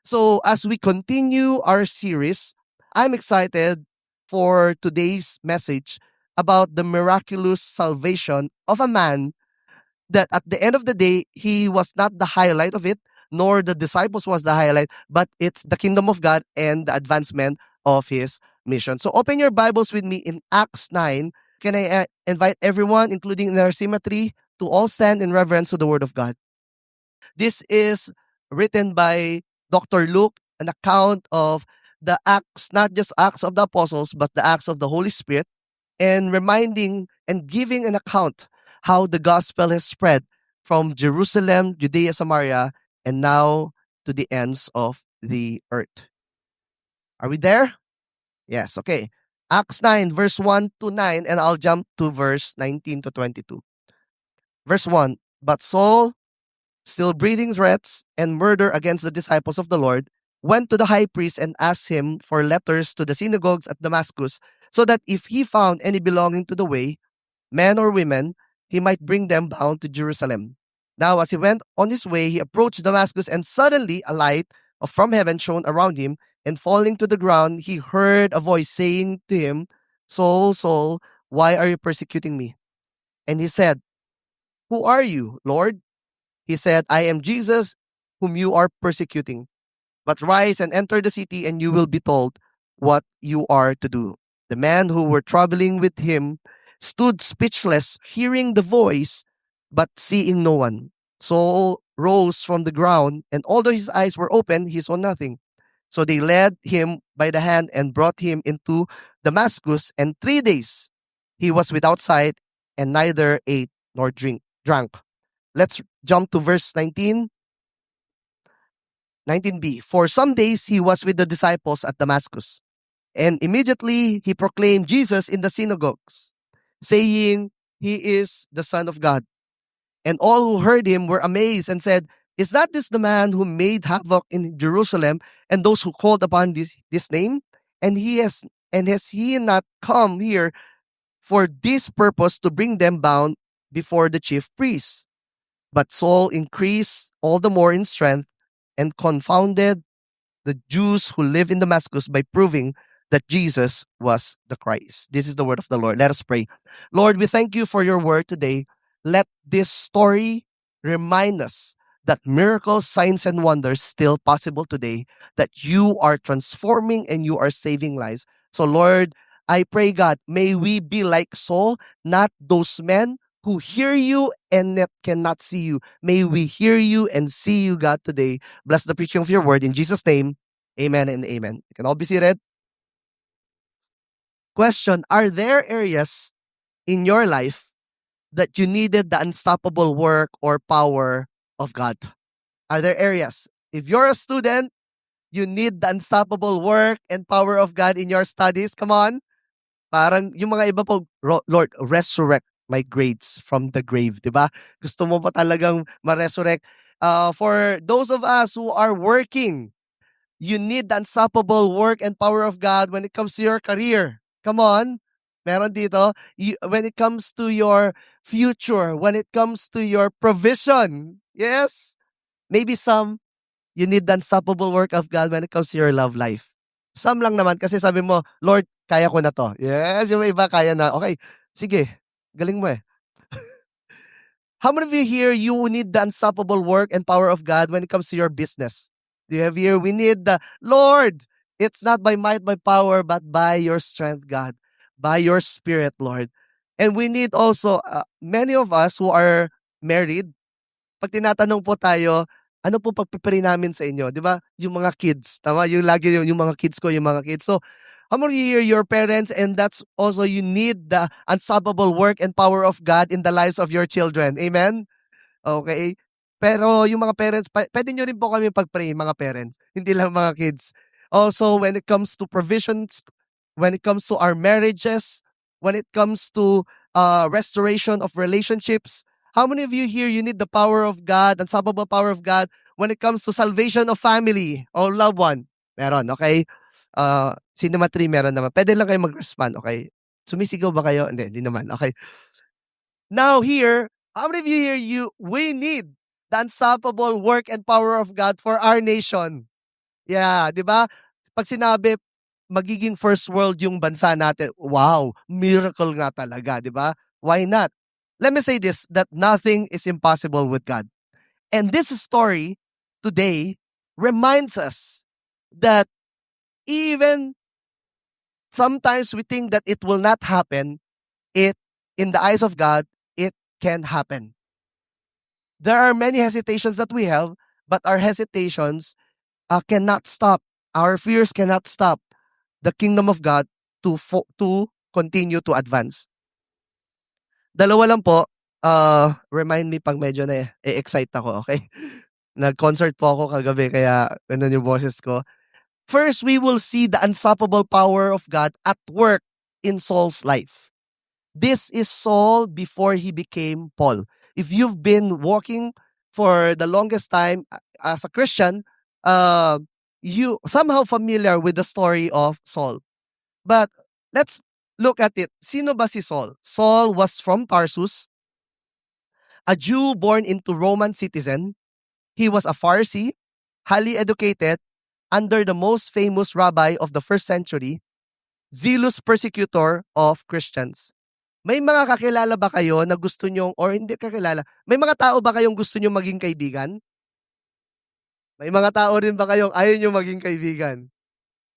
So as we continue our series, I'm excited for today's message about the miraculous salvation of a man that at the end of the day, he was not the highlight of it, nor the disciples was the highlight, but it's the kingdom of God and the advancement of his mission. So open your Bibles with me in Acts 9. Can I invite everyone, including in our symmetry, to all stand in reverence to the word of God? This is written by Dr. Luke, an account of the Acts, not just Acts of the Apostles, but the Acts of the Holy Spirit, and reminding and giving an account how the gospel has spread from Jerusalem, Judea, Samaria, and now to the ends of the earth. Are we there? Yes, okay. Acts 9, verse 1 to 9, and I'll jump to verse 19 to 22. Verse 1. But Saul, still breathing threats and murder against the disciples of the Lord, went to the high priest and asked him for letters to the synagogues at Damascus, so that if he found any belonging to the way, men or women, he might bring them bound to Jerusalem. Now, as he went on his way, he approached Damascus, and suddenly a light from heaven shone around him, and falling to the ground, he heard a voice saying to him, Saul, Saul, why are you persecuting me? And he said, Who are you, Lord? He said, I am Jesus, whom you are persecuting. But rise and enter the city, and you will be told what you are to do. The men who were traveling with him stood speechless, hearing the voice, but seeing no one. Saul rose from the ground, and although his eyes were open, he saw nothing. So they led him by the hand and brought him into Damascus, and 3 days he was without sight, and neither ate nor drank. Let's jump to verse 19. 19b. For some days he was with the disciples at Damascus, and immediately he proclaimed Jesus in the synagogues, saying, He is the Son of God. And all who heard him were amazed and said, Is not this the man who made havoc in Jerusalem and those who called upon this name? And has he not come here for this purpose to bring them bound before the chief priests? But Saul increased all the more in strength and confounded the Jews who live in Damascus by proving that Jesus was the Christ. This is the word of the Lord. Let us pray. Lord, we thank you for your word today. Let this story remind us that miracles, signs, and wonders still possible today, that you are transforming and you are saving lives. So, Lord, I pray, God, may we be like Saul, not those men who hear you and yet cannot see you. May we hear you and see you, God, today. Bless the preaching of your word. In Jesus' name, amen and amen. You can all be seated. Question: are there areas in your life that you needed the unstoppable work or power of God? Are there areas? If you're a student, you need the unstoppable work and power of God in your studies. Come on. Parang yung mga iba po, Lord, resurrect my grades from the grave, di ba? Gusto mo pa talagang ma-resurrect. For those of us who are working, you need the unstoppable work and power of God when it comes to your career. Come on. Meron dito. When it comes to your future, when it comes to your provision. Yes. Maybe some, you need the unstoppable work of God when it comes to your love life. Some lang naman kasi sabi mo, Lord, kaya ko na to. Yes, yung iba kaya na. Okay, sige, galing mo eh. How many of you here, you need the unstoppable work and power of God when it comes to your business? Do you have here, we need the Lord. It's not by might, by power, but by your strength, God. By your spirit, Lord. And we need also, many of us who are married, pag tinatanong po tayo, ano po pagpipray namin sa inyo? Di ba? Yung mga kids. Tama? Yung lagi yung mga kids ko, yung mga kids. So, how many of you hear your parents, and that's also you need the unstoppable work and power of God in the lives of your children. Amen? Okay? Pero yung mga parents, pwede nyo rin po kami pag-pray, mga parents. Hindi lang mga kids. Also, when it comes to provisions, when it comes to our marriages, when it comes to restoration of relationships, how many of you here, you need the power of God, unstoppable power of God, when it comes to salvation of family or loved one? Meron, okay? Cinema 3 meron naman. Pwede lang kayo mag-respond, okay? Sumisigaw ba kayo? Hindi naman, okay? Now here, how many of you here, we need the unstoppable work and power of God for our nation? Yeah, 'di ba? 'Pag sinabi magiging first world yung bansa natin, wow, miracle nga talaga, 'di ba? Why not? Let me say this, that nothing is impossible with God. And this story today reminds us that even sometimes we think that it will not happen, it in the eyes of God, it can happen. There are many hesitations that we have, but our hesitations cannot stop. Our fears cannot stop the kingdom of God to continue to advance. Dalawa lang po, remind me pag medyo na-excite ako, okay? Nag-concert po ako kagabi kaya ganun yung boses ko. First, we will see the unstoppable power of God at work in Saul's life. This is Saul before he became Paul. If you've been walking for the longest time as a Christian, uh, you somehow familiar with the story of Saul. But let's look at it. Sino ba si Saul? Saul was from Tarsus, a Jew born into Roman citizen. He was a Pharisee, highly educated, under the most famous rabbi of the first century, zealous persecutor of Christians. May mga kakilala ba kayo na gusto nyong, or hindi kakilala, may mga tao ba kayong gusto nyong maging kaibigan? May mga tao rin ba kayong ayaw nyo maging kaibigan?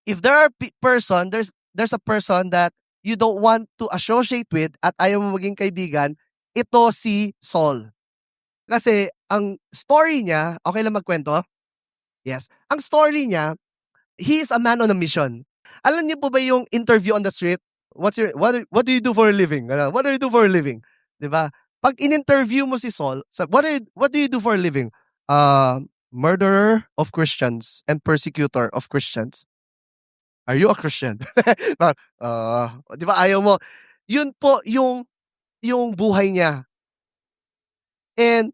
If there are there's a person that you don't want to associate with at ayaw mo maging kaibigan, ito si Saul. Kasi ang story niya, okay lang magkwento? Yes. Ang story niya, he is a man on a mission. Alam niyo po ba yung interview on the street? What do you do for a living? What do you do for a living? 'Di ba? Pag in-interview mo si Saul, what do you do for a living? Murderer of Christians and persecutor of Christians. Are you a Christian? Parang, 'di ba ayaw mo? Yun po yung buhay niya. And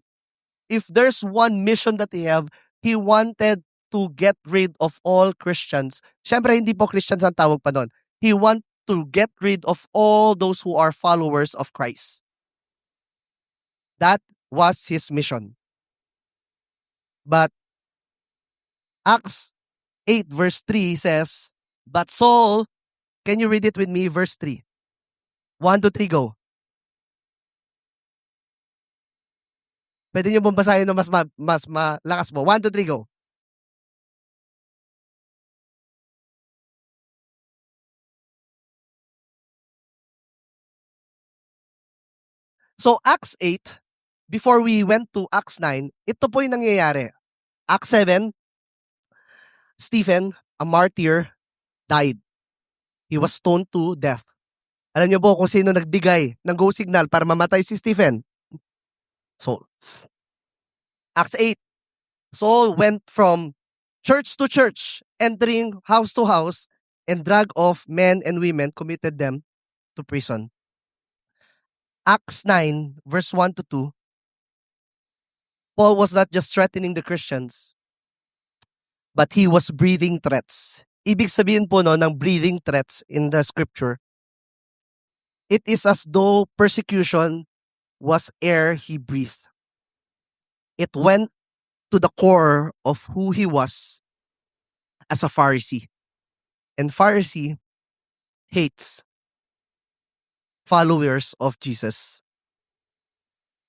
if there's one mission that he wanted to get rid of all Christians. Siyempre, hindi po Christians ang tawag pa doon. He want to get rid of all those who are followers of Christ. That was his mission. But Acts 8 verse 3 says, but Saul, can you read it with me? Verse 3. 1, 2, 3, go. Pwede niyo bang basahin na mas malakas mo? 1, 2, 3, go. So Acts 8, before we went to Acts 9, ito po yung nangyayari. Acts 7, Stephen, a martyr, died. He was stoned to death. Alam niyo po kung sino nagbigay ng go signal para mamatay si Stephen? Saul. Acts 8, Saul went from church to church, entering house to house, and drag off men and women, committed them to prison. Acts 9, verse 1 to 2, Paul was not just threatening the Christians, but he was breathing threats. Ibig sabihin po no, ng breathing threats in the scripture, it is as though persecution was air he breathed. It went to the core of who he was as a Pharisee. And Pharisee hates followers of Jesus.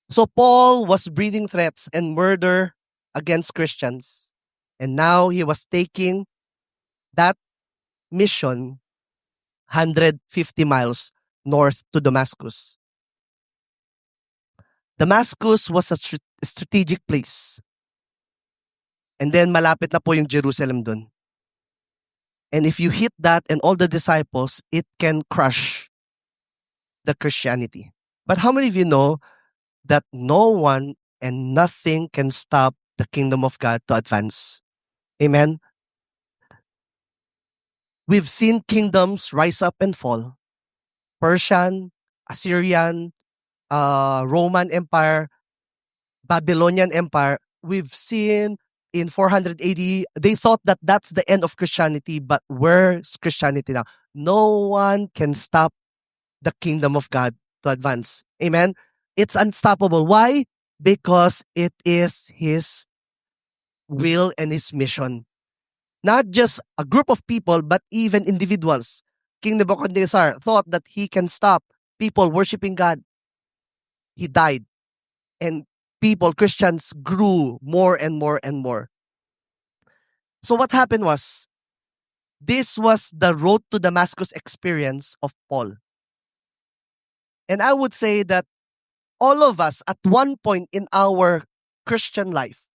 So Paul was breathing threats and murder against Christians. And now he was taking that mission 150 miles north to Damascus. Damascus was a strategic place. And then malapit na po yung Jerusalem dun. And if you hit that and all the disciples, it can crush the Christianity. But how many of you know that no one and nothing can stop the kingdom of God to advance? Amen? We've seen kingdoms rise up and fall. Persian, Assyrian, Roman Empire, Babylonian Empire. We've seen in 400 AD, they thought that that's the end of Christianity, but where's Christianity now? No one can stop the kingdom of God to advance. Amen? It's unstoppable. Why? Because it is His will and His mission. Not just a group of people, but even individuals. King Nebuchadnezzar thought that he can stop people worshiping God. He died. And people, Christians, grew more and more and more. So what happened was, this was the road to Damascus experience of Paul. And I would say that all of us at one point in our Christian life,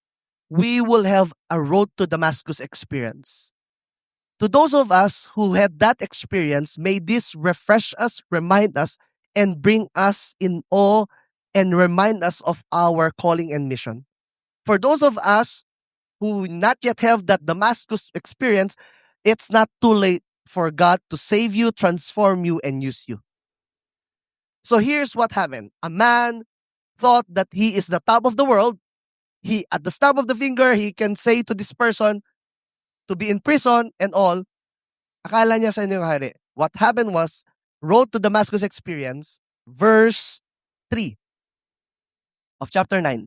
we will have a road to Damascus experience. To those of us who had that experience, may this refresh us, remind us, and bring us in awe and remind us of our calling and mission. For those of us who not yet have that Damascus experience, it's not too late for God to save you, transform you, and use you. So here's what happened. A man thought that he is the top of the world. He, at the snap of the finger, he can say to this person to be in prison and all. Akala niya sa inyo yung hari. What happened was, Road to Damascus experience, verse 3 of chapter 9.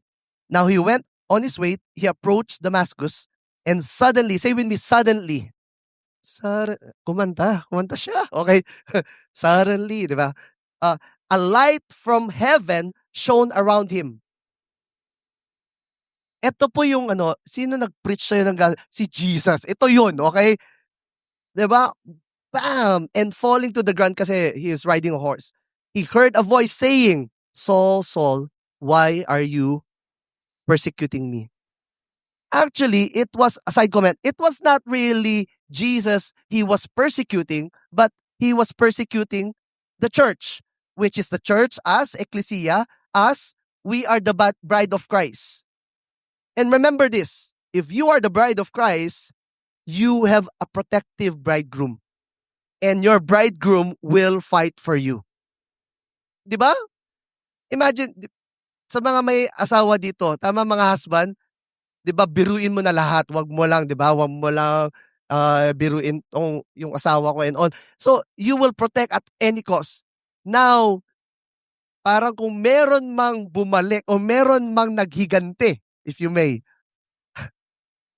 Now he went on his way, he approached Damascus, and suddenly, say with me, suddenly. Kumanta siya. Okay. Suddenly, di ba? A light from heaven shone around him. Ito po yung sino nag-preach sa'yo ng si Jesus. Ito yun, okay? Di ba? Bam! And falling to the ground kasi he is riding a horse. He heard a voice saying, Saul, Saul, why are you persecuting me? Actually, it was a side comment. It was not really Jesus he was persecuting, but he was persecuting the church, which is the church as ecclesia, as we are the bride of Christ. And remember this, if you are the bride of Christ, you have a protective bridegroom. And your bridegroom will fight for you. Di ba? Imagine, sa mga may asawa dito, tama mga husband, di ba, biruin mo na lahat. Wag mo lang, di ba? Wag mo lang biruin yung asawa ko and all. So, you will protect at any cost. Now, parang kung meron mang bumalik o meron mang naghigante, if you may,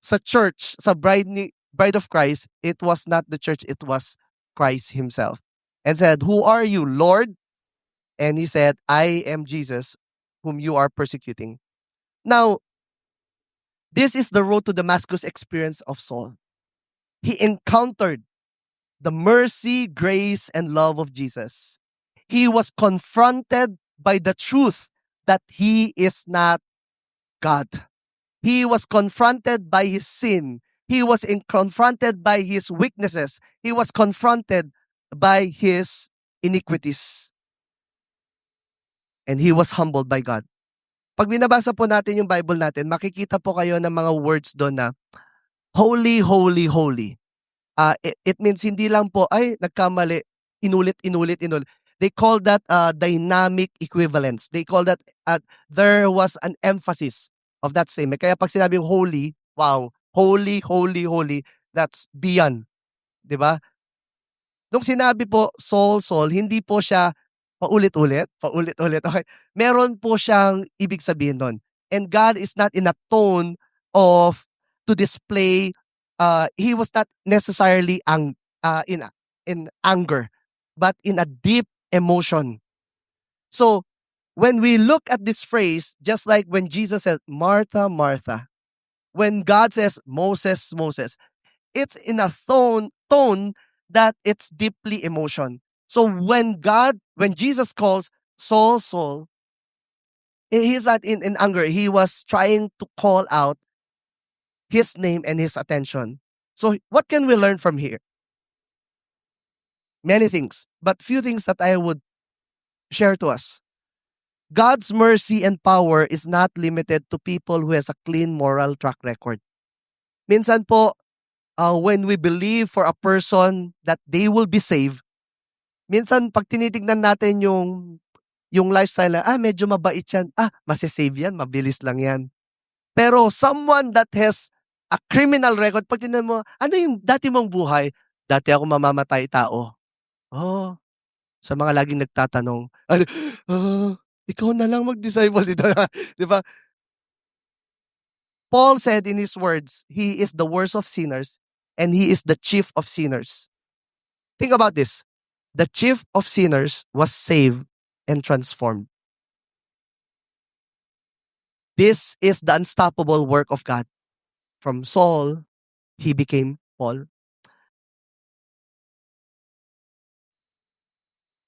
sa church, sa bride of Christ, it was not the church, it was Christ himself. And said, who are you, Lord? And he said, I am Jesus, whom you are persecuting. Now, this is the road to Damascus experience of Saul. He encountered the mercy, grace, and love of Jesus. He was confronted by the truth that he is not God. He was confronted by his sin. He was confronted by his weaknesses. He was confronted by his iniquities. And he was humbled by God. Pag binabasa po natin yung Bible natin, makikita po kayo ng mga words doon na holy, holy, holy. It means hindi lang po, ay, nagkamali, inulit. They call that dynamic equivalence. They call that, there was an emphasis of that statement. Kaya pag sinabing holy, wow, holy, holy, holy, that's beyond. Diba? Nung sinabi po, Saul, Saul, hindi po siya paulit-ulit. Okay? Meron po siyang ibig sabihin doon. And God is not in a tone of to display, he was not necessarily in anger, but in a deep emotion. So, when we look at this phrase, just like when Jesus said, Martha, Martha, when God says, Moses, Moses, it's in a tone that it's deeply emotion. So when Jesus calls Saul, Saul, he's not in anger. He was trying to call out his name and his attention. So what can we learn from here? Many things, but few things that I would share to us. God's mercy and power is not limited to people who has a clean moral track record. Minsan po, when we believe for a person that they will be saved, minsan pag tinitignan natin yung lifestyle na, medyo mabait yan, masisave yan, mabilis lang yan. Pero someone that has a criminal record, pag tingnan mo, ano yung dati mong buhay? Dati ako mamamatay tao. Oh, sa mga laging nagtatanong, ikaw na lang mag-disciple dito. Di ba? Paul said in his words, he is the worst of sinners. and he is the chief of sinners. Think about this. The chief of sinners was saved and transformed. This is the unstoppable work of God. From Saul, he became Paul.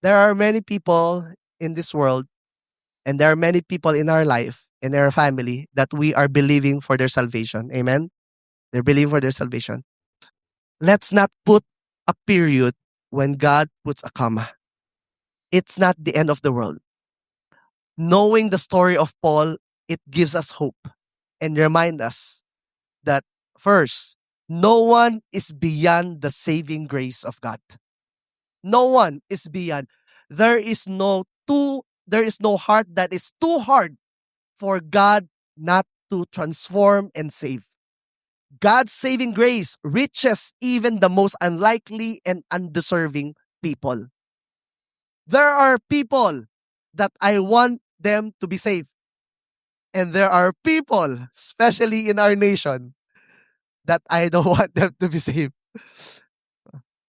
There are many people in this world, and there are many people in our life, in our family, that we are believing for their salvation. Amen? They're believing for their salvation. Let's not put a period when God puts a comma. It's not the end of the world. Knowing the story of Paul, it gives us hope and remind us that first, no one is beyond the saving grace of God. No one is beyond. There is no heart that is too hard for God not to transform and save. God's saving grace reaches even the most unlikely and undeserving people. There are people that I want them to be saved. And there are people, especially in our nation, that I don't want them to be saved.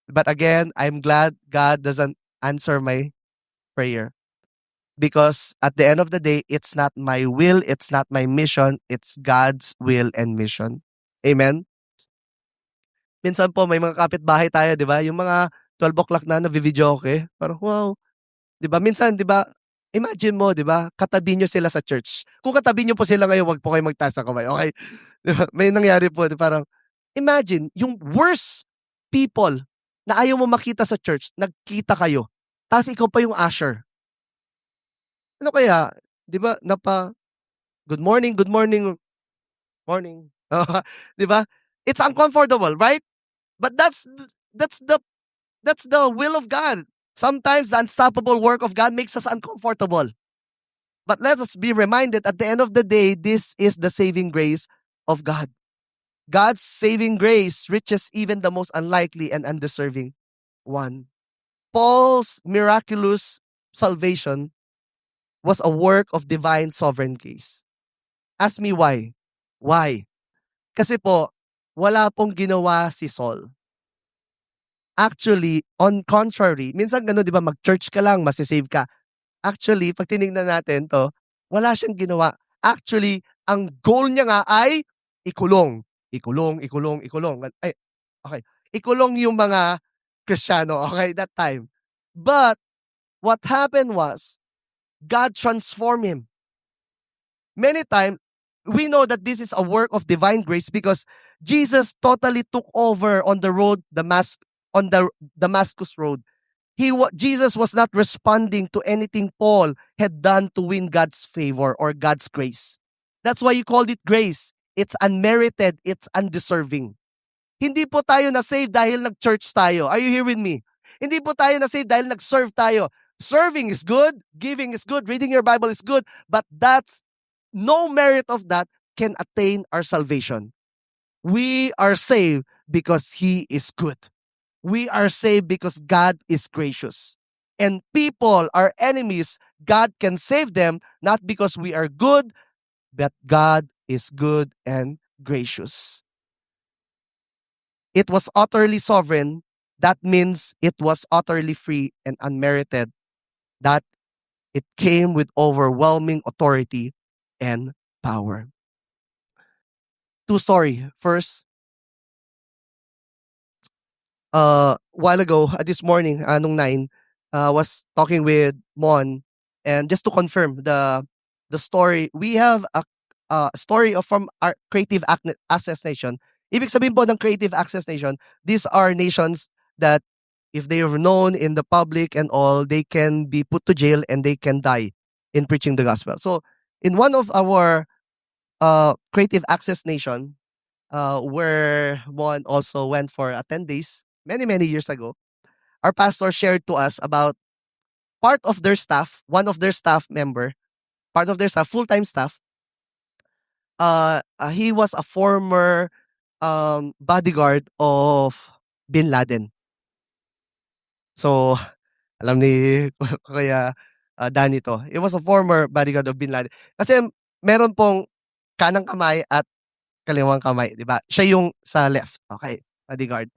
But again, I'm glad God doesn't answer my prayer. Because at the end of the day, it's not my will, it's not my mission, it's God's will and mission. Amen? Minsan po may mga kapitbahay tayo, 'di ba? Yung mga 12 o'clock na nagvi-video okay. Parang wow. 'Di ba? Minsan 'di ba? Imagine mo, 'di ba? Katabi niyo sila sa church. Kung katabi niyo po sila ngayon, wag po kayong magtaas ng kamay. Okay? 'Di ba? May nangyari po, 'di parang imagine yung worst people na ayaw mo makita sa church, nagkita kayo. Tapos ikaw pa yung usher. Ano kaya? 'Di ba? Good morning, good morning. Morning. 'Di ba? It's uncomfortable, right? But that's the will of God. Sometimes the unstoppable work of God makes us uncomfortable. But let us be reminded at the end of the day, this is the saving grace of God. God's saving grace reaches even the most unlikely and undeserving one. Paul's miraculous salvation was a work of divine sovereign grace. Ask me why. Why? Kasi po, wala pong ginawa si Saul. Actually, on contrary, minsan gano'n 'di ba, mag-church ka lang, masisave ka. Actually, pag tinignan natin 'to, wala siyang ginawa. Actually, ang goal niya nga ay ikulong. Ikulong, ikulong, ikulong. Ay, okay. Ikulong yung mga Kristiyano, okay, that time. But, what happened was, God transformed him. Many times, we know that this is a work of divine grace because Jesus totally took over on the road, on the Damascus road. Jesus was not responding to anything Paul had done to win God's favor or God's grace. That's why you called it grace. It's unmerited, it's undeserving. Hindi po tayo na-save dahil nag-church tayo. Are you here with me? Hindi po tayo na-save dahil nag-serve tayo. Serving is good, giving is good, reading your Bible is good, but that's no merit of that can attain our salvation. We are saved because He is good. We are saved because God is gracious. And people, our enemies, God can save them not because we are good, but God is good and gracious. It was utterly sovereign. That means it was utterly free and unmerited. That it came with overwhelming authority and power. Two story. First, while ago, this morning, nung 9, was talking with Mon, and just to confirm the story, we have a story from our Creative Access Nation. Ibig sabihin po ng Creative Access Nation, these are nations that if they are known in the public and all, they can be put to jail and they can die in preaching the gospel. So, in one of our Creative Access Nation, where Mon also went for 10 days, many years ago, our pastor shared to us about part of their staff, one of their staff member, part of their staff, full-time staff, he was a former bodyguard of Bin Laden. So, alam ni Kuya Danny to. He was a former bodyguard of Bin Laden. Kasi meron pong kanang kamay at kaliwang kamay, di ba? Siya yung sa left. Okay. bodyguard.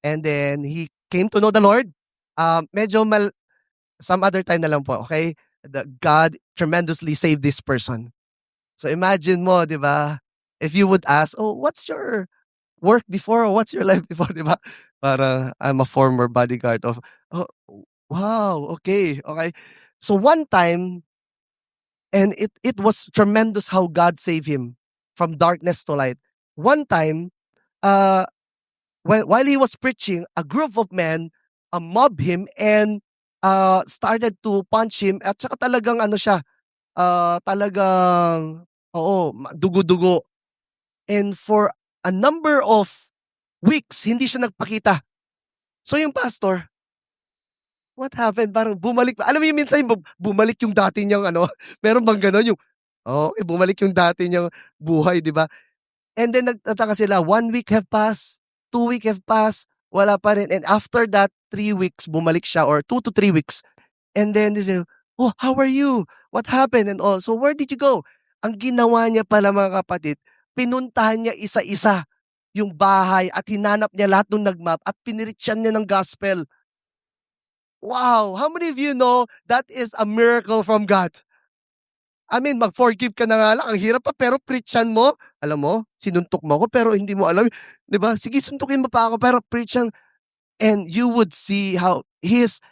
And then he came to know the Lord. Medyo some other time na lang po, okay? God tremendously saved this person. So imagine mo, 'di ba? If you would ask, "Oh, what's your work before or what's your life before?" 'Di ba? Para I'm a former bodyguard of, oh, wow, okay, okay. So one time, and it was tremendous how God saved him from darkness to light. One time, uh, while he was preaching, a group of men mobbed him and started to punch him at saka talagang ano siya, talagang oo, dugo-dugo. And for a number of weeks, hindi siya nagpakita. So yung pastor, what happened? Parang bumalik alam mo yung minsan yung bumalik yung dati niyang ano, meron bang gano'n yung okey, bumalik yung dati niyang buhay, 'di ba? And then nagtataka sila, 1 week have passed, 2 week have passed, wala pa rin. And after that 3 weeks, bumalik siya or 2 to 3 weeks. And then they say, "Oh, how are you? What happened?" And all. "So where did you go?" Ang ginawa niya pala mga kapatid, pinuntahan niya isa-isa yung bahay at hinanap niya lahat nung nag-mob at piniritsiyan niya ng gospel. Wow! How many of you know that is a miracle from God? I mean, mag-forgive ka na nga lang, ang hirap pa, pero preach-an mo. Alam mo, sinuntok mo ako pero hindi mo alam, 'di ba? Sige, suntukin mo pa ako pero preach-an. And you would see how his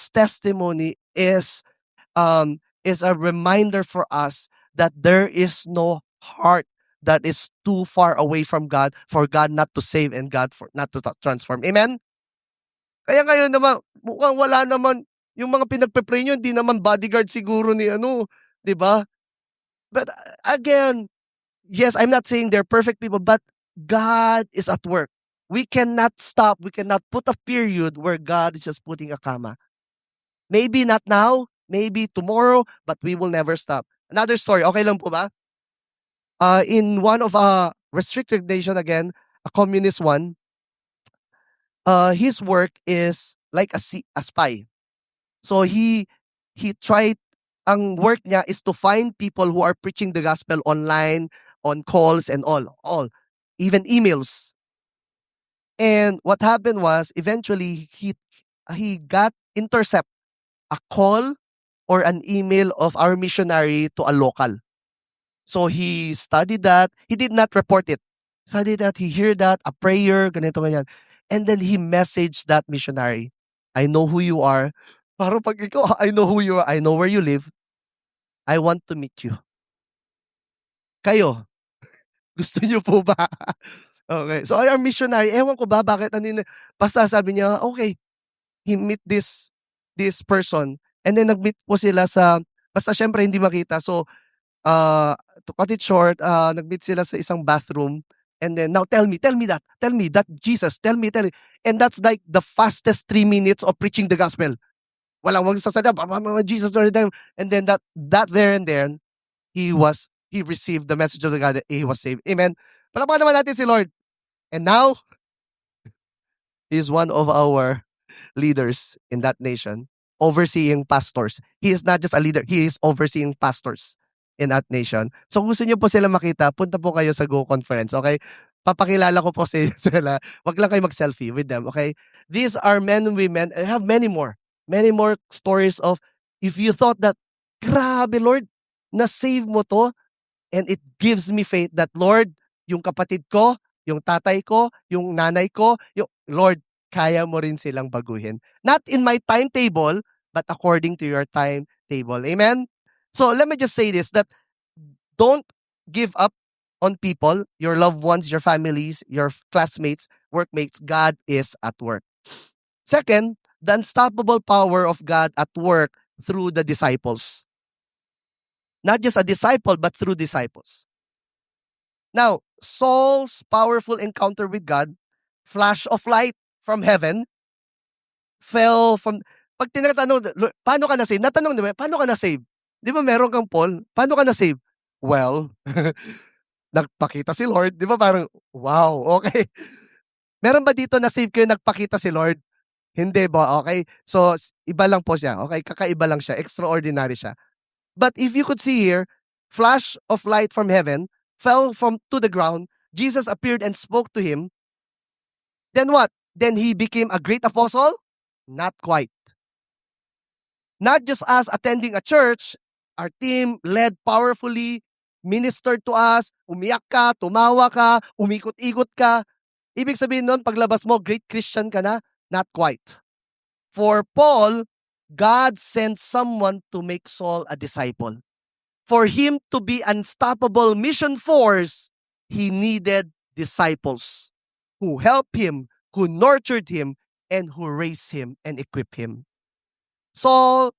testimony is a reminder for us that there is no heart that is too far away from God for God not to save and God for not to transform. Amen? Kaya ngayon naman, mukhang wala naman yung mga pinagpe-pray niyo, hindi naman bodyguard siguro ni ano, 'di ba? But again, yes, I'm not saying they're perfect people, but God is at work. We cannot stop. We cannot put a period where God is just putting a comma. Maybe not now, maybe tomorrow, but we will never stop. Another story, okay lang po ba? In one of a restricted nation again, a communist one, his work is like a spy. So he tried ang work niya is to find people who are preaching the gospel online, on calls and all, even emails. And what happened was eventually he got intercept a call or an email of our missionary to a local. So he studied that. He did not report it. Studied that, he heard that, a prayer, ganito ganyan. And then he messaged that missionary. I know who you are. Parang pag ikaw, I know who you are, I know where you live. I want to meet you. Kayo, gusto niyo po ba? Okay. So our missionary, ewan ko ba bakit ano yun, basta sabi niya, okay, he meet this person. And then nag-meet po sila sa, basta syempre hindi makita. So, to cut it short, nag-meet sila sa isang bathroom. And then, now tell me that Jesus, tell me. And that's like the fastest 3 minutes of preaching the gospel. Walang magsasalita, Jesus, Lord, and then that there and then, he received the message of the God that he was saved. Amen. Palakpakan naman natin si Lord. And now, he's one of our leaders in that nation, overseeing pastors. He is not just a leader, he is overseeing pastors in that nation. So kung gusto niyo po sila makita, punta po kayo sa Go Conference, okay? Papakilala ko po sila. Wag lang kayo mag-selfie with them, okay? These are men and women. I have many more stories of if you thought that, grabe Lord, na-save mo to, and it gives me faith that Lord, yung kapatid ko, yung tatay ko, yung nanay ko, yung Lord, kaya mo rin silang baguhin. Not in my timetable, but according to your timetable. Amen? So let me just say this, that don't give up on people, your loved ones, your families, your classmates, workmates. God is at work. Second, the unstoppable power of God at work through the disciples. Not just a disciple, but through disciples. Now, Saul's powerful encounter with God, flash of light from heaven, fell from, pag tinatanong, paano ka na-save? Natanong, di ba, paano ka na-save? Di ba meron kang Paul? Paano ka na-save? Well, nagpakita si Lord. Di ba parang, wow, okay. Meron ba dito na-save kayo nagpakita si Lord? Hindi ba? Okay. So, iba lang po siya. Okay. Kakaiba lang siya. Extraordinary siya. But if you could see here, flash of light from heaven, fell to the ground. Jesus appeared and spoke to him. Then what? Then he became a great apostle? Not quite. Not just us attending a church, our team led powerfully, ministered to us, umiyak ka, tumawa ka, umikot-ikot ka. Ibig sabihin nun, paglabas mo, great Christian ka na? Not quite. For Paul, God sent someone to make Saul a disciple. For him to be unstoppable mission force, he needed disciples who helped him, who nurtured him, and who raised him and equipped him. So,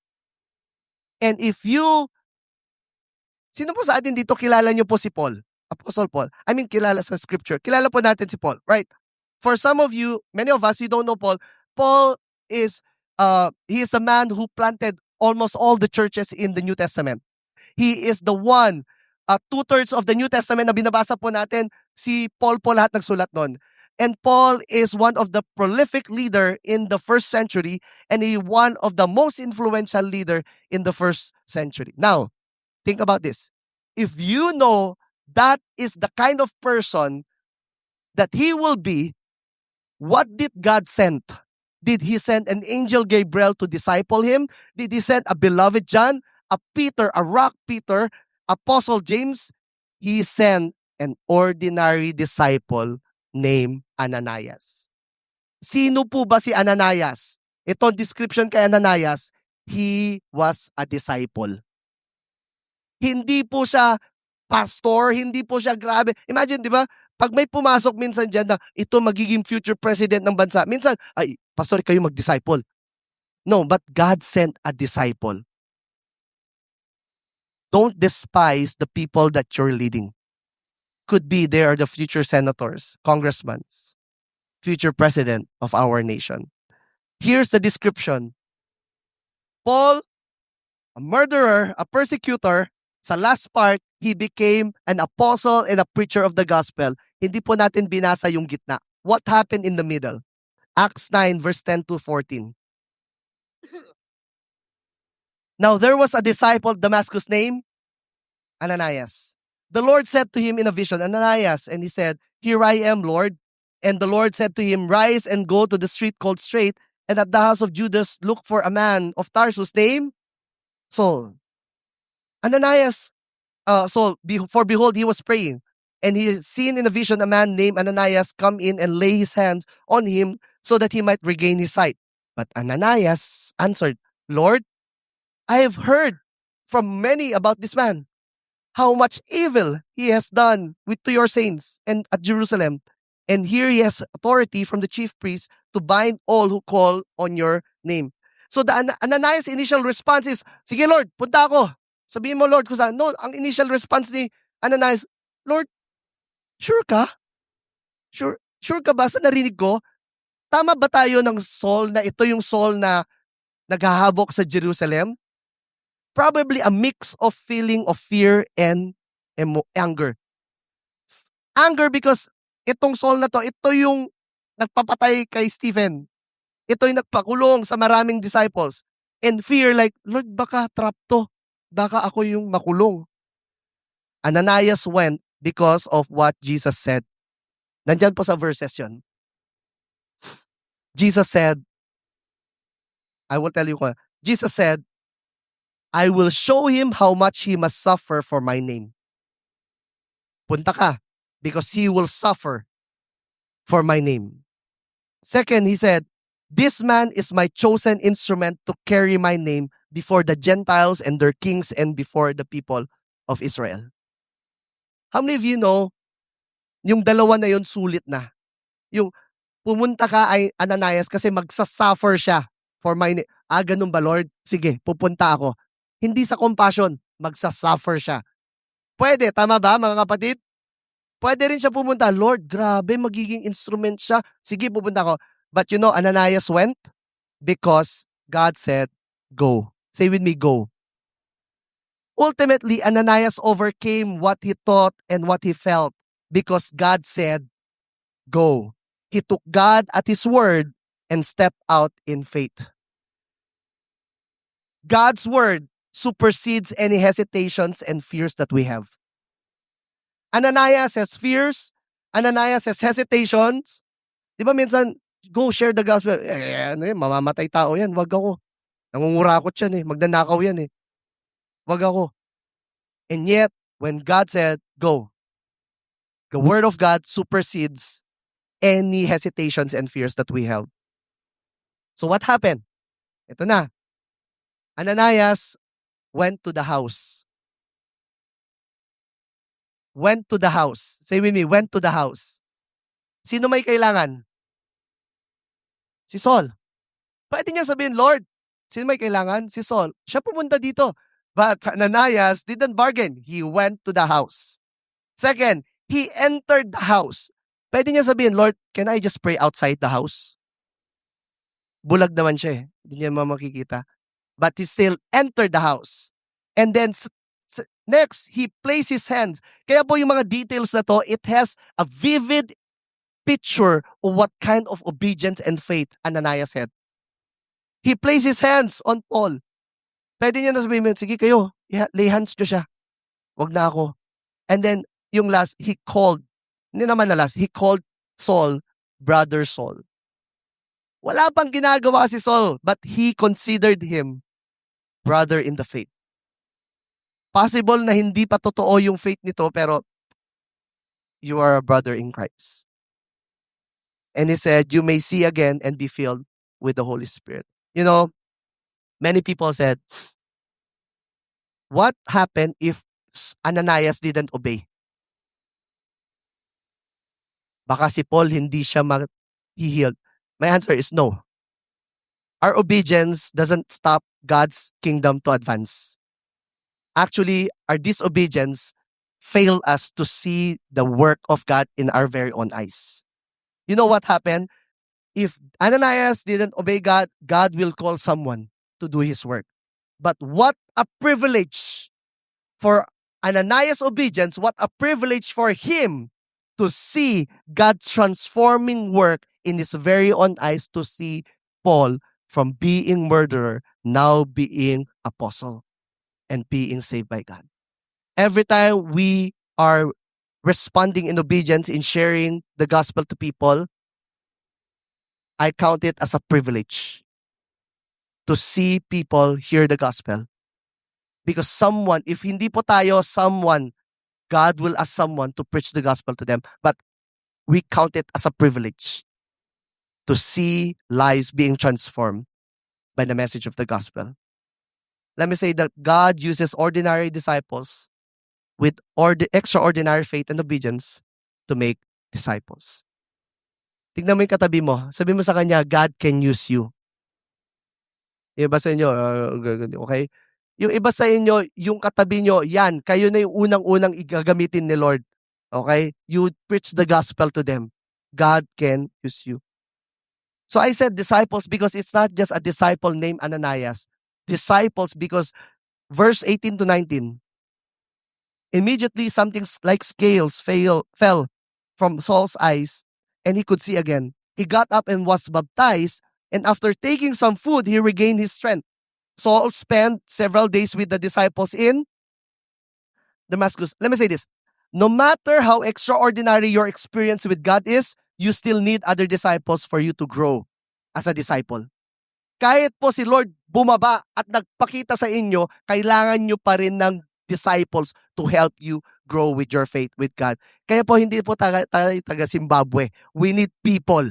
and if you, sino po sa atin dito kilala niyo po si Paul? Apostle Paul. I mean, kilala sa scripture. Kilala po natin si Paul, right? For some of you, many of us, you don't know Paul. Paul is, he is a man who planted almost all the churches in the New Testament. He is the one, 2/3 of the New Testament na binabasa po natin, si Paul po lahat nagsulat nun. And Paul is one of the prolific leader in the first century and he one of the most influential leader in the first century. Now, think about this. If you know that is the kind of person that he will be, what did God send? Did he send an angel Gabriel to disciple him? Did he send a beloved John, a Peter, a rock Peter, Apostle James? He sent an ordinary disciple named Ananias. Sino po ba si Ananias? Ito description kay Ananias, he was a disciple. Hindi po siya pastor, hindi po siya grabe. Imagine, di ba? Pag may pumasok minsan dyan na ito magiging future president ng bansa, minsan, ay, pastor, kayo mag-disciple. No, but God sent a disciple. Don't despise the people that you're leading. Could be they are the future senators, congressmen, future president of our nation. Here's the description. Paul, a murderer, a persecutor, sa last part, he became an apostle and a preacher of the gospel. Hindi po natin binasa yung gitna. What happened in the middle? Acts 9 verse 10 to 14. Now there was a disciple of Damascus named Ananias. The Lord said to him in a vision, Ananias, and he said, Here I am, Lord. And the Lord said to him, Rise and go to the street called Straight, and at the house of Judas look for a man of Tarsus named Saul. Ananias, Saul, for behold, he was praying, and he seen in a vision a man named Ananias come in and lay his hands on him so that he might regain his sight. But Ananias answered, Lord, I have heard from many about this man, how much evil he has done to your saints and at Jerusalem. And here he has authority from the chief priest to bind all who call on your name. So the Ananias' initial response is, sige Lord, punta ako. Sabihin mo Lord kung saan. No, ang initial response ni Ananias, Lord, sure ka? Sure ka ba sa narinig ko? Tama ba tayo ng Saul na ito yung Saul na naghahabok sa Jerusalem? Probably a mix of feeling of fear and anger. Anger because itong Saul na to, ito yung nagpapatay kay Stephen. Ito yung nagpakulong sa maraming disciples. And fear like, Lord, baka trap to. Baka ako yung makulong. Ananias went because of what Jesus said. Nandyan po sa verses yun. Jesus said, I will tell you, Jesus said, I will show him how much he must suffer for my name. Punta ka, because he will suffer for my name. Second, he said, this man is my chosen instrument to carry my name before the Gentiles and their kings and before the people of Israel. How many of you know, yung dalawa na yun sulit na? Yung pumunta ka ay Ananias kasi magsasuffer siya for my name. Ganun ba Lord? Sige, pupunta ako. Hindi sa compassion, magsasuffer siya. Pwede, tama ba mga kapatid? Pwede rin siya pumunta, Lord, grabe, magiging instrument siya. Sige, pupunta ako. But you know, Ananias went because God said, go. Say with me, go. Ultimately, Ananias overcame what he thought and what he felt because God said, go. He took God at his word and stepped out in faith. God's word supersedes any hesitations and fears that we have. Ananias has fears. Ananias has hesitations. Di ba minsan, go share the gospel. Ano yan, mamamatay tao yan. Wag ako. Nangungurakot yan eh. Magnanakaw yan eh. Wag ako. And yet, when God said, go, the word of God supersedes any hesitations and fears that we have. So what happened? Ito na. Ananias went to the house. Went to the house. Say with me, went to the house. Sino may kailangan? Si Saul. Pwede niya sabihin, Lord, sino may kailangan? Si Saul. Siya pumunta dito. But Ananias didn't bargain. He went to the house. Second, he entered the house. Pwede niya sabihin, Lord, can I just pray outside the house? Bulag naman siya eh. Hindi niya makikita. But he still entered the house. And then next, he placed his hands. Kaya po yung mga details na to, it has a vivid picture of what kind of obedience and faith Ananias had. He placed his hands on Paul. Pwede niya na sabihin, sige kayo, lay hands nyo siya. Wag na ako. And then, yung last, he called Saul, brother Saul. Wala pang ginagawa si Saul, but he considered him brother in the faith. Possible na hindi pa totoo yung faith nito, pero you are a brother in Christ. And he said, you may see again and be filled with the Holy Spirit. You know, many people said, what happened if Ananias didn't obey? Baka si Paul hindi siya healed. My answer is no. Our obedience doesn't stop God's kingdom to advance. Actually, our disobedience fail us to see the work of God in our very own eyes. You know what happened? If Ananias didn't obey God, God will call someone to do his work. But what a privilege for Ananias' obedience, what a privilege for him to see God's transforming work in his very own eyes, to see Paul from being murderer now being apostle and being saved by God. Every time we are responding in obedience in sharing the gospel to people, I count it as a privilege to see people hear the gospel. Because someone, if hindi po tayo someone, God will ask someone to preach the gospel to them. But we count it as a privilege to see lives being transformed by the message of the gospel. Let me say that God uses ordinary disciples with extraordinary faith and obedience to make disciples. Tignan mo yung katabi mo. Sabi mo sa kanya, God can use you. Yung iba sa inyo, okay? Yung iba sa inyo, yung katabi nyo, yan, kayo na yung unang-unang igagamitin ni Lord. Okay? You preach the gospel to them. God can use you. So I said disciples because it's not just a disciple named Ananias. Disciples because verse 18 to 19, immediately something like scales fell from Saul's eyes, and he could see again. He got up and was baptized, and after taking some food, he regained his strength. Saul spent several days with the disciples in Damascus. Let me say this. No matter how extraordinary your experience with God is, you still need other disciples for you to grow as a disciple. Kahit po si Lord bumaba at nagpakita sa inyo, kailangan nyo pa rin ng disciples to help you grow with your faith with God. Kaya po hindi po tayo taga Zimbabwe. We need people.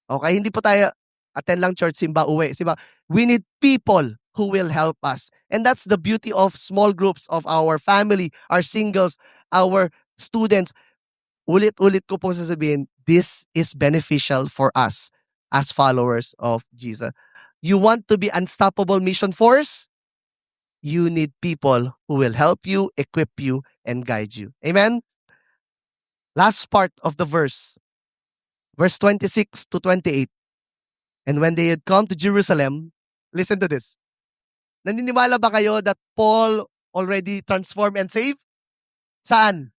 Okay? Hindi po tayo attend lang church Zimbabwe. We need people who will help us. And that's the beauty of small groups, of our family, our singles, our students. Ulit-ulit ko pong sasabihin, this is beneficial for us as followers of Jesus. You want to be unstoppable mission force? You need people who will help you, equip you, and guide you. Amen? Last part of the verse 26 to 28. And when they had come to Jerusalem, listen to this. Naniniwala ba kayo that Paul already transformed and saved? Saan?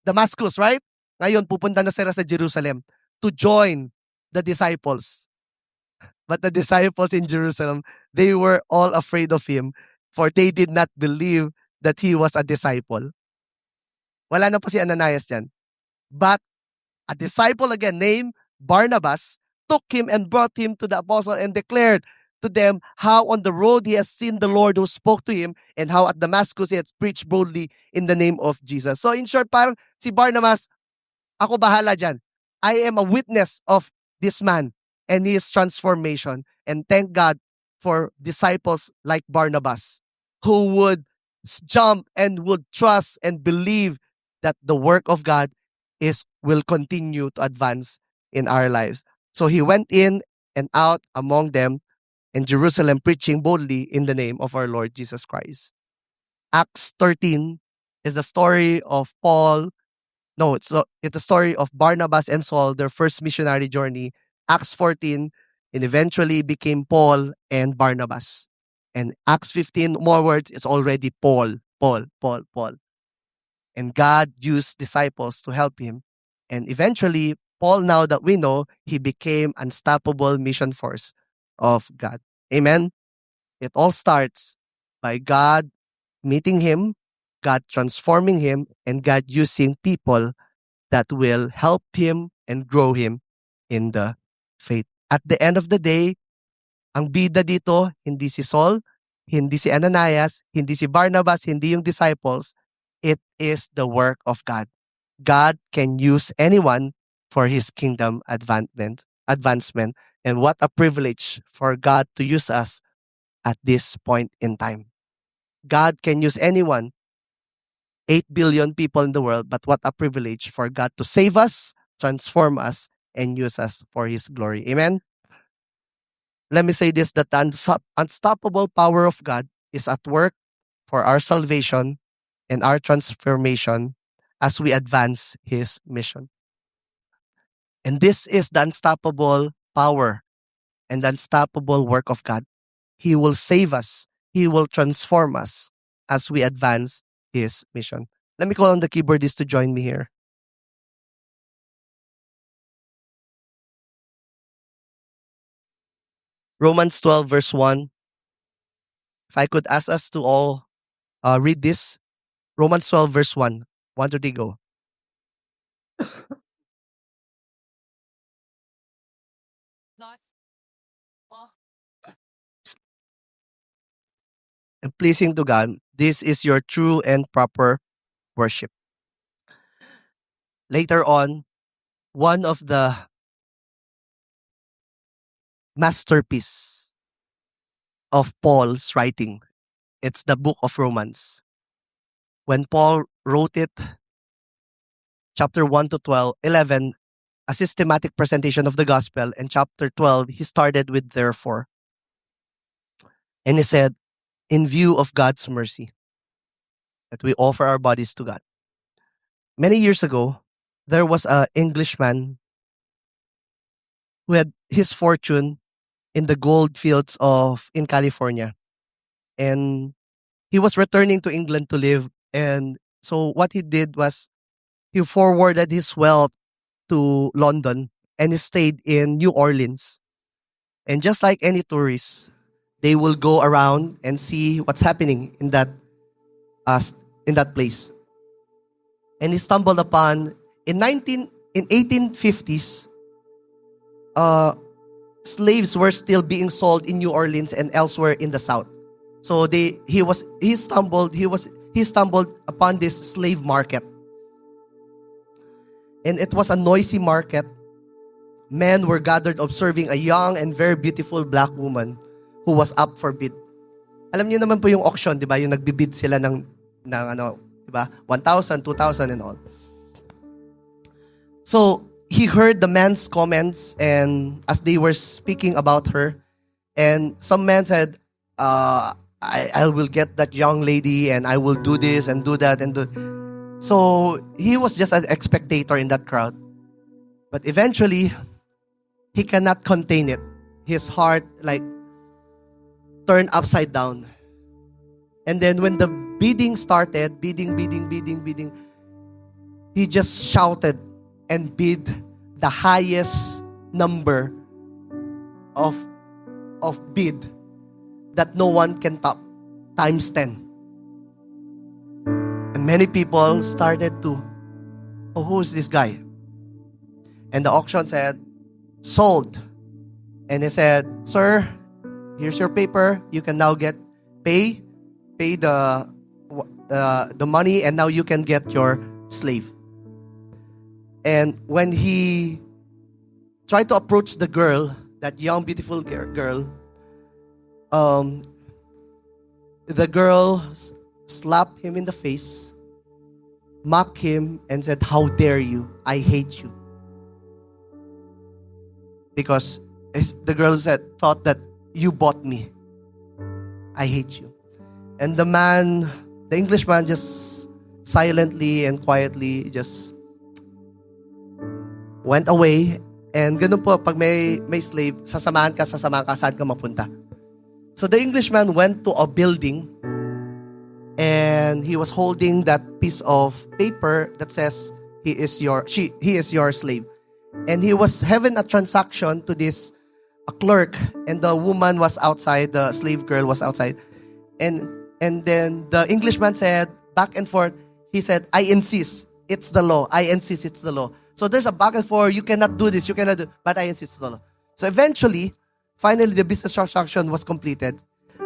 Damascus, right? Ngayon, pupunta na sila sa Jerusalem to join the disciples. But the disciples in Jerusalem, they were all afraid of him, for they did not believe that he was a disciple. Wala na po si Ananias dyan. But a disciple again named Barnabas, took him and brought him to the apostle and declared to them how on the road he has seen the Lord who spoke to him and how at Damascus he has preached boldly in the name of Jesus. So in short, parang si Barnabas, ako bahala dyan. I am a witness of this man and his transformation. And thank God for disciples like Barnabas who would jump and would trust and believe that the work of God will continue to advance in our lives. So he went in and out among them in Jerusalem preaching boldly in the name of our Lord Jesus Christ. Acts 13 is the story of Paul. No, it's the story of Barnabas and Saul, their first missionary journey. Acts 14, and eventually became Paul and Barnabas. And Acts 15, more words, it's already Paul, Paul, Paul, Paul. And God used disciples to help him. And eventually, Paul, now that we know, he became unstoppable mission force of God. Amen? It all starts by God meeting him, God transforming him, and God using people that will help him and grow him in the faith. At the end of the day, ang bida dito, hindi si Saul, hindi si Ananias, hindi si Barnabas, hindi yung disciples. It is the work of God. God can use anyone for his kingdom advancement. And what a privilege for God to use us at this point in time. God can use anyone, 8 billion people in the world, but what a privilege for God to save us, transform us, and use us for his glory. Amen? Let me say this, that the unstoppable power of God is at work for our salvation and our transformation as we advance his mission. And this is the unstoppable power and the unstoppable work of God. He will save us. He will transform us as we advance his mission. Let me call on the keyboardist to join me here. Romans 12 verse 1. If I could ask us to all read this. Romans 12 verse 1. 1, 2, 3, go. And pleasing to God, this is your true and proper worship. Later on, one of the masterpiece of Paul's writing, it's the book of Romans. When Paul wrote it, chapter 1 to 11, a systematic presentation of the gospel, and chapter 12, he started with therefore. And he said, in view of God's mercy, that we offer our bodies to God. Many years ago, there was an Englishman who had his fortune in the gold fields in California. And he was returning to England to live. And so what he did was he forwarded his wealth to London and he stayed in New Orleans. And just like any tourist, they will go around and see what's happening in that place. And he stumbled upon in 1850s, slaves were still being sold in New Orleans and elsewhere in the South. So he stumbled upon this slave market. And it was a noisy market. Men were gathered observing a young and very beautiful black woman who was up for bid. Alam niyo naman po yung auction, 'di ba? Yung nagbibid sila ng 'di ba? 1,000, 2,000 and all. So, he heard the man's comments and as they were speaking about her, and some man said, I will get that young lady and I will do this and do that and do. So, he was just an spectator in that crowd. But eventually, he cannot contain it. His heart turned upside down. And then when the bidding started, bidding, he just shouted and bid the highest number of bid that no one can top, times 10. And many people started to, who is this guy? And the auction said, sold. And he said, "Sir, here's your paper. You can now pay the money, and now you can get your slave." And when he tried to approach the girl, that young, beautiful girl, the girl slapped him in the face, mocked him, and said, "How dare you? I hate you." Because the girl thought that you bought me. I hate you. And the Englishman, just silently and quietly just went away. And ganun po, pag may slave, sasamahan ka, saan ka mapunta. So the Englishman went to a building, and he was holding that piece of paper that says, he is your slave. And he was having a transaction to this a clerk, and the woman was outside, the slave girl was outside. And then the Englishman said, back and forth, he said, "I insist, it's the law. I insist, it's the law." So there's a back and forth, you cannot do this, but I insist, it's the law. So finally, the business transaction was completed.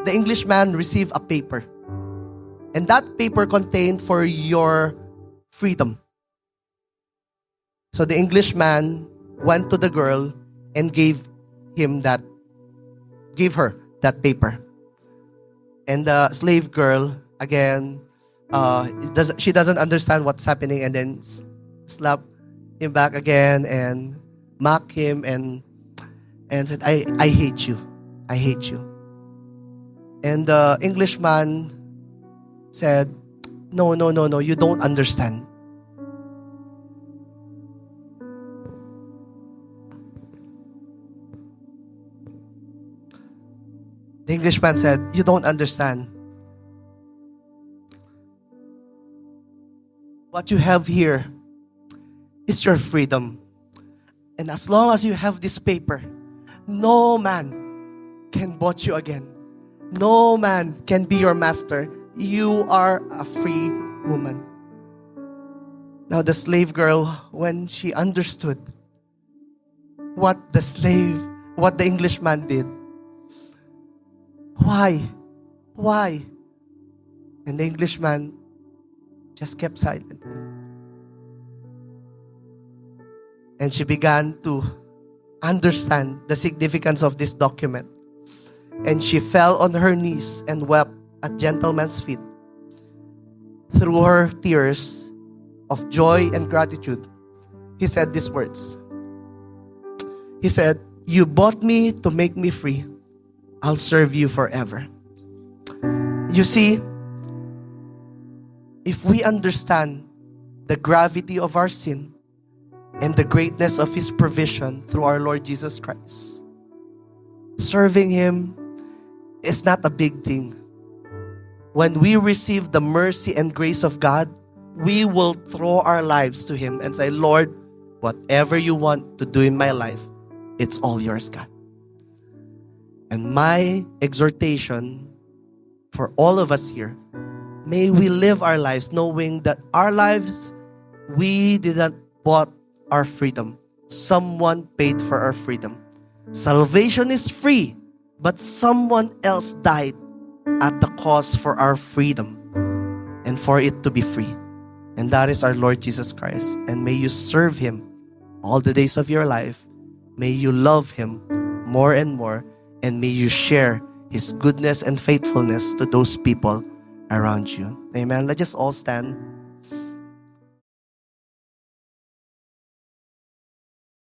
The Englishman received a paper. And that paper contained for your freedom. So the Englishman went to the girl and gave her that paper. And the slave girl, again, she doesn't understand what's happening, and then slapped him back again and mocked him and said, I hate you. I hate you. And the Englishman said, No, you don't understand. The Englishman said, "You don't understand. What you have here is your freedom. And as long as you have this paper, no man can bought you again. No man can be your master. You are a free woman." Now the slave girl, when she understood what the Englishman did, why? And the Englishman just kept silent. And she began to understand the significance of this document. And she fell on her knees and wept at gentleman's feet. Through her tears of joy and gratitude, he said these words. He said, "You bought me to make me free. I'll serve you forever." You see, if we understand the gravity of our sin and the greatness of His provision through our Lord Jesus Christ, serving Him is not a big thing. When we receive the mercy and grace of God, we will throw our lives to Him and say, "Lord, whatever you want to do in my life, it's all yours, God." And my exhortation for all of us here, may we live our lives knowing that our lives, we didn't bought our freedom. Someone paid for our freedom. Salvation is free, but someone else died at the cost for our freedom and for it to be free. And that is our Lord Jesus Christ. And may you serve Him all the days of your life. May you love Him more and more. And may you share His goodness and faithfulness to those people around you. Amen. Let's just all stand.